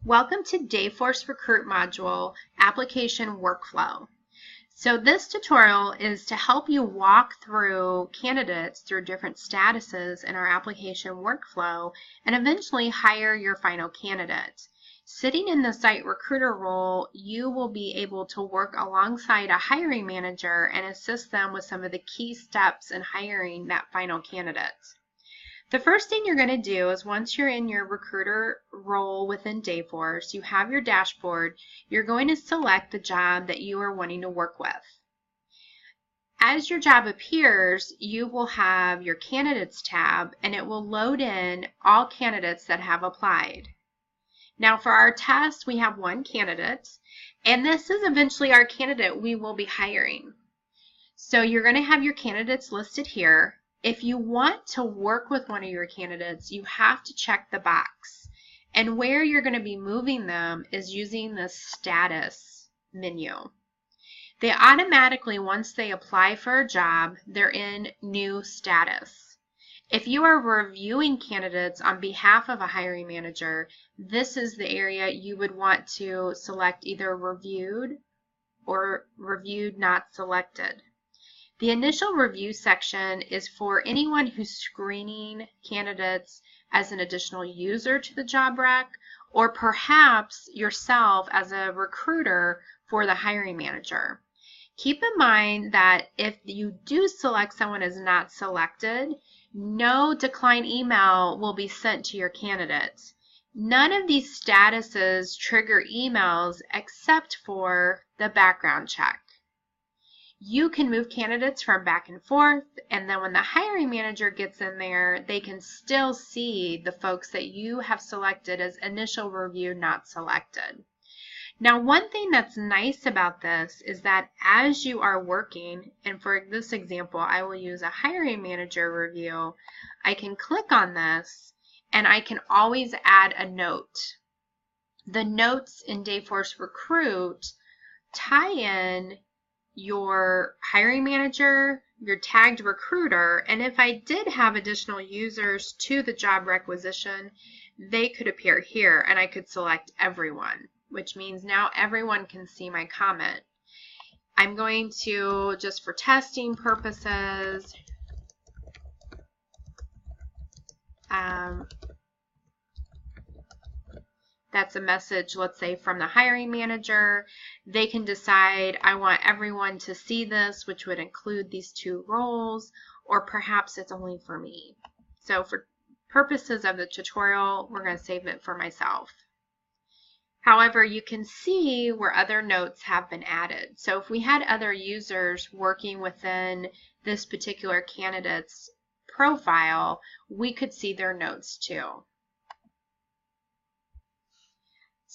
Welcome to Dayforce Recruit module, Application Workflow. So this tutorial is to help you walk through candidates through different statuses in our application workflow and eventually hire your final candidate. Sitting in the site recruiter role, you will be able to work alongside a hiring manager and assist them with some of the key steps in hiring that final candidate. The first thing you're going to do is once you're in your recruiter role within Dayforce, you have your dashboard, you're going to select the job that you are wanting to work with. As your job appears, you will have your Candidates tab and it will load in all candidates that have applied. Now for our test, we have one candidate, and this is eventually our candidate we will be hiring. So you're going to have your candidates listed here. If you want to work with one of your candidates, you have to check the box. And where you're going to be moving them is using the status menu. They automatically, once they apply for a job, they're in new status. If you are reviewing candidates on behalf of a hiring manager, this is the area you would want to select either reviewed or reviewed not selected. The initial review section is for anyone who's screening candidates as an additional user to the job rec, or perhaps yourself as a recruiter for the hiring manager. Keep in mind that if you do select someone as not selected, no decline email will be sent to your candidates. None of these statuses trigger emails except for the background check. You can move candidates from back and forth, and then when the hiring manager gets in there, they can still see the folks that you have selected as initial review not selected. Now, one thing that's nice about this is that as you are working, and for this example, I will use a hiring manager review, I can click on this, and I can always add a note. The notes in Dayforce Recruit tie in your hiring manager, your tagged recruiter, and if I did have additional users to the job requisition, they could appear here and I could select everyone, which means now everyone can see my comment. I'm going to, just for testing purposes, that's a message, let's say, from the hiring manager. They can decide, I want everyone to see this, which would include these two roles, or perhaps it's only for me. So for purposes of the tutorial, we're going to save it for myself. However, you can see where other notes have been added. So if we had other users working within this particular candidate's profile, we could see their notes too.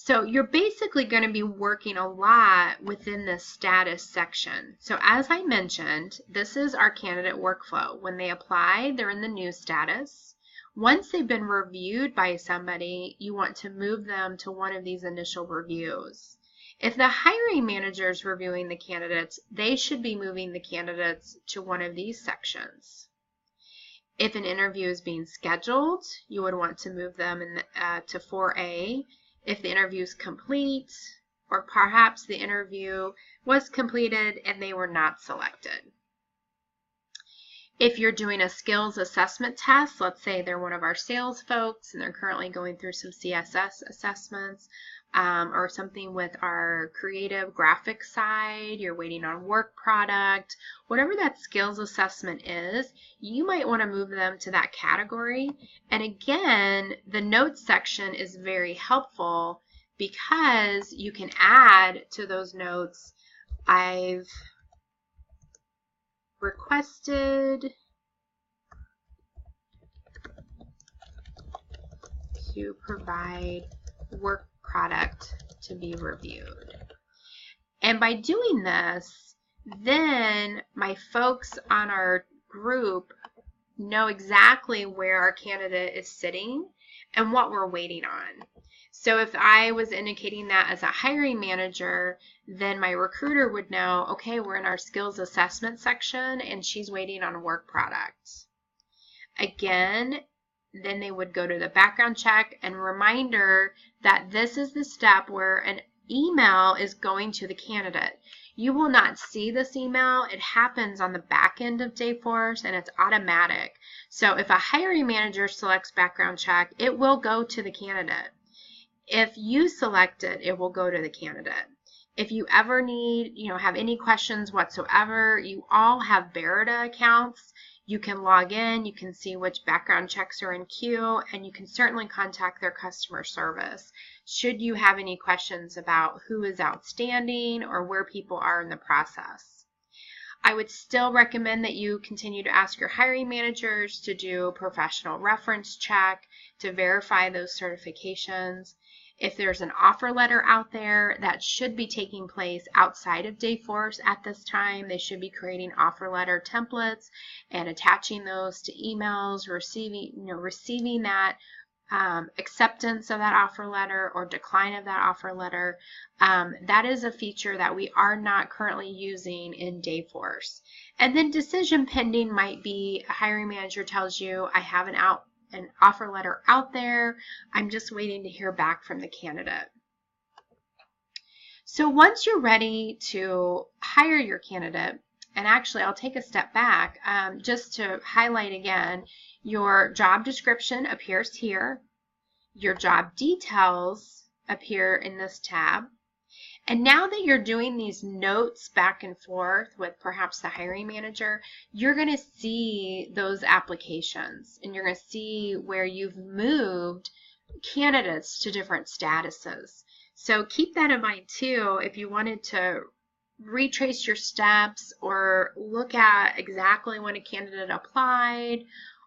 So you're basically going to be working a lot within the status section. So as I mentioned, this is our candidate workflow. When they apply, they're in the new status. Once they've been reviewed by somebody, you want to move them to one of these initial reviews. If the hiring manager is reviewing the candidates, they should be moving the candidates to one of these sections. If an interview is being scheduled, you would want to move them to 4A. If the interview is complete, or perhaps the interview was completed and they were not selected. If you're doing a skills assessment test, let's say they're one of our sales folks and they're currently going through some CSS assessments, or something with our creative graphic side, you're waiting on work product, whatever that skills assessment is, you might want to move them to that category. And again, the notes section is very helpful because you can add to those notes, I've requested to provide work product to be reviewed. And by doing this, then my folks on our group know exactly where our candidate is sitting and what we're waiting on. So if I was indicating that as a hiring manager, then my recruiter would know, okay, we're in our skills assessment section and she's waiting on a work product. Again, Then they would go to the background check, and reminder that this is the step where an email is going to the candidate. You will not see this email. It happens on the back end of Dayforce, and it's automatic. So if a hiring manager selects background check, it will go to the candidate. If you select it, it will go to the candidate. If you ever need, have any questions whatsoever, you all have Berida accounts. You can log in, you can see which background checks are in queue, and you can certainly contact their customer service should you have any questions about who is outstanding or where people are in the process. I would still recommend that you continue to ask your hiring managers to do a professional reference check to verify those certifications. If there's an offer letter out there, that should be taking place outside of Dayforce at this time. They should be creating offer letter templates and attaching those to emails, receiving that acceptance of that offer letter or decline of that offer letter. That is a feature that we are not currently using in Dayforce. And then decision pending might be a hiring manager tells you, I have an offer letter out there. I'm just waiting to hear back from the candidate. So once you're ready to hire your candidate, and actually I'll take a step back just to highlight again, your job description appears here. Your job details appear in this tab. And now that you're doing these notes back and forth with perhaps the hiring manager, you're going to see those applications, and you're going to see where you've moved candidates to different statuses. So keep that in mind too if you wanted to retrace your steps or look at exactly when a candidate applied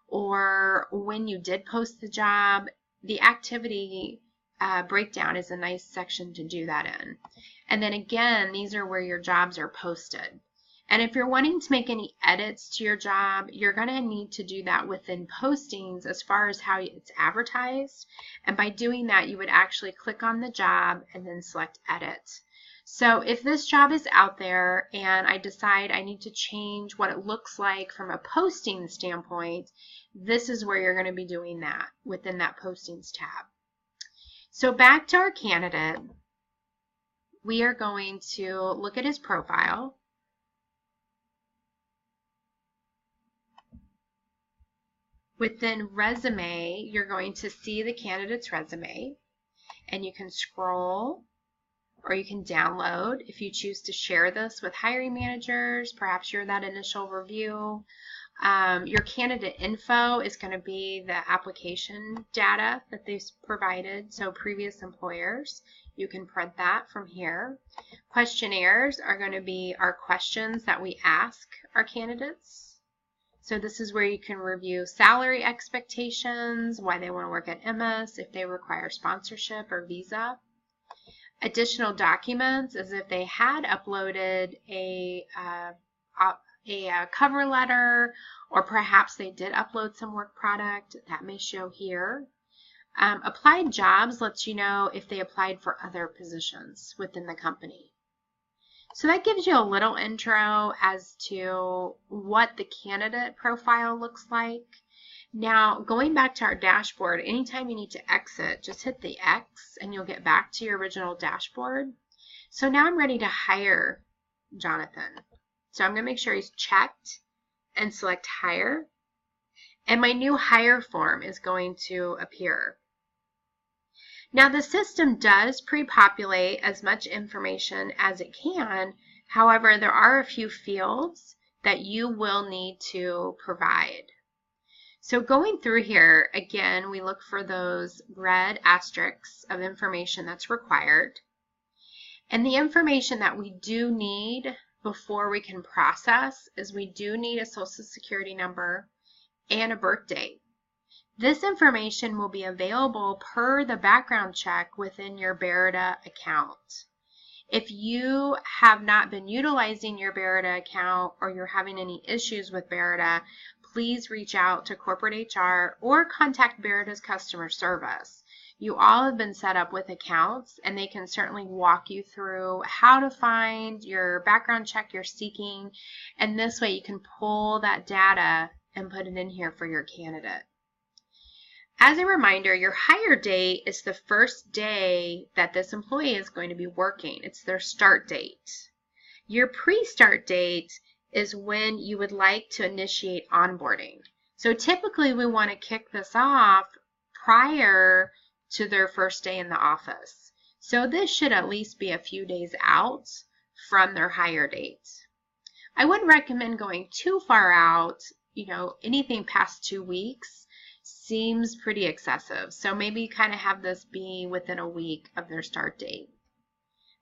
or when you did post the job. The activity breakdown is a nice section to do that in. And then again, these are where your jobs are posted. And if you're wanting to make any edits to your job, you're going to need to do that within postings as far as how it's advertised. And by doing that, you would actually click on the job and then select edit. So if this job is out there and I decide I need to change what it looks like from a posting standpoint, this is where you're going to be doing that within that postings tab. So back to our candidate, we are going to look at his profile. Within resume, you're going to see the candidate's resume, and you can scroll or you can download if you choose to share this with hiring managers. Perhaps you're that initial review. Your candidate info is going to be the application data that they've provided, so previous employers. You can print that from here. Questionnaires are going to be our questions that we ask our candidates. So this is where you can review salary expectations, why they want to work at MS, if they require sponsorship or visa. Additional documents is if they had uploaded a cover letter, or perhaps they did upload some work product, that may show here. Applied jobs lets you know if they applied for other positions within the company. So that gives you a little intro as to what the candidate profile looks like. Now, going back to our dashboard, anytime you need to exit, just hit the X and you'll get back to your original dashboard. So now I'm ready to hire Jonathan. So I'm going to make sure he's checked and select hire. And my new hire form is going to appear. Now the system does pre-populate as much information as it can. However, there are a few fields that you will need to provide. So going through here, again, we look for those red asterisks of information that's required. And the information that we do need before we can process is we do need a social security number and a birth date. This information will be available per the background check within your Berida account. If you have not been utilizing your Berida account or you're having any issues with Berida, please reach out to corporate HR or contact Berida's customer service. You all have been set up with accounts, and they can certainly walk you through how to find your background check you're seeking, and this way you can pull that data and put it in here for your candidate. As a reminder, your hire date is the first day that this employee is going to be working. It's their start date. Your pre-start date is when you would like to initiate onboarding. So typically we want to kick this off prior to their first day in the office. So this should at least be a few days out from their hire date. I wouldn't recommend going too far out. Anything past 2 weeks seems pretty excessive. So maybe kind of have this be within a week of their start date.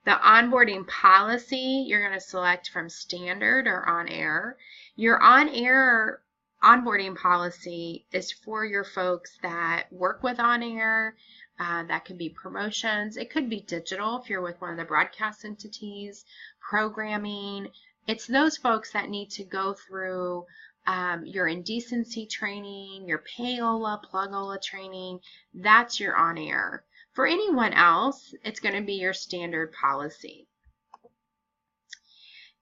The onboarding policy, you're going to select from standard or on air. Your on air onboarding policy is for your folks that work with on air. That could be promotions. It could be digital if you're with one of the broadcast entities, programming. It's those folks that need to go through your indecency training, your payola, plugola training. That's your on air. For anyone else, it's going to be your standard policy.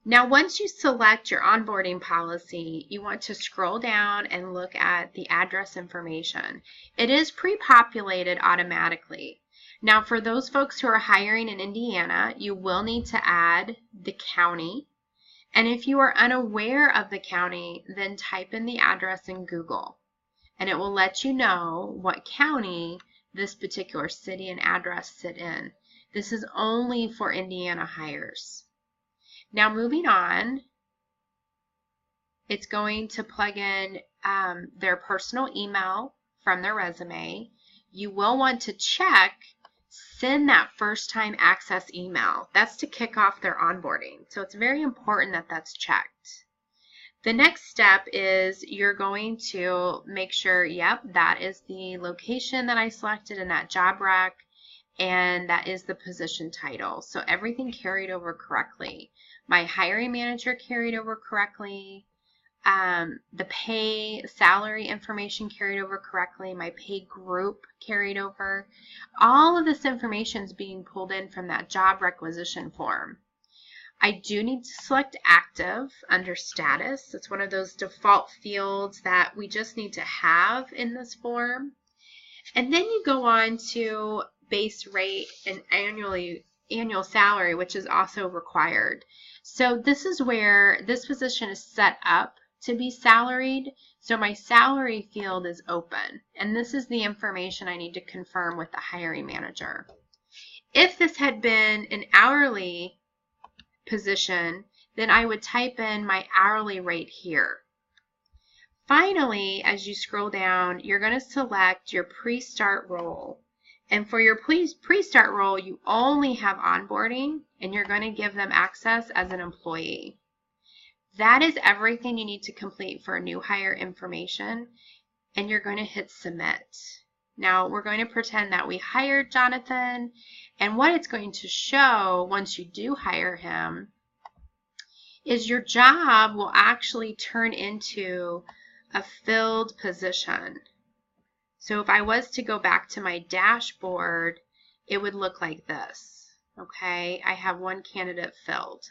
Now, once you select your onboarding policy, you want to scroll down and look at the address information. It is pre-populated automatically. Now, for those folks who are hiring in Indiana, you will need to add the county. And if you are unaware of the county, then type in the address in Google, and it will let you know what county this particular city and address sit in. This is only for Indiana hires. Now moving on, it's going to plug in their personal email from their resume. You will want to check send that first time access email. That's to kick off their onboarding. So it's very important that that's checked. The next step is you're going to make sure, yep, that is the location that I selected in that job rec, and that is the position title. So everything carried over correctly. My hiring manager carried over correctly. The pay salary information carried over correctly. My pay group carried over. All of this information is being pulled in from that job requisition form. I do need to select active under status. It's one of those default fields that we just need to have in this form. And then you go on to base rate and annual salary, which is also required. So this is where this position is set up to be salaried. So my salary field is open, and this is the information I need to confirm with the hiring manager. If this had been an hourly position, then I would type in my hourly rate here. Finally, as you scroll down, you're going to select your pre-start role. And for your pre-start role, you only have onboarding, and you're going to give them access as an employee. That is everything you need to complete for a new hire information, and you're going to hit submit. Now we're going to pretend that we hired Jonathan, and what it's going to show once you do hire him is your job will actually turn into a filled position. So if I was to go back to my dashboard, it would look like this. Okay, I have one candidate filled,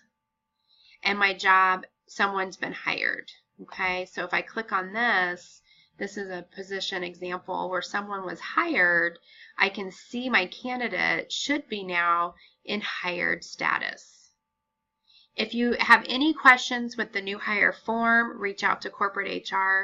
and my job, someone's been hired. Okay, so if I click on this, this is a position example where someone was hired. I can see my candidate should be now in hired status. If you have any questions with the new hire form, reach out to corporate HR.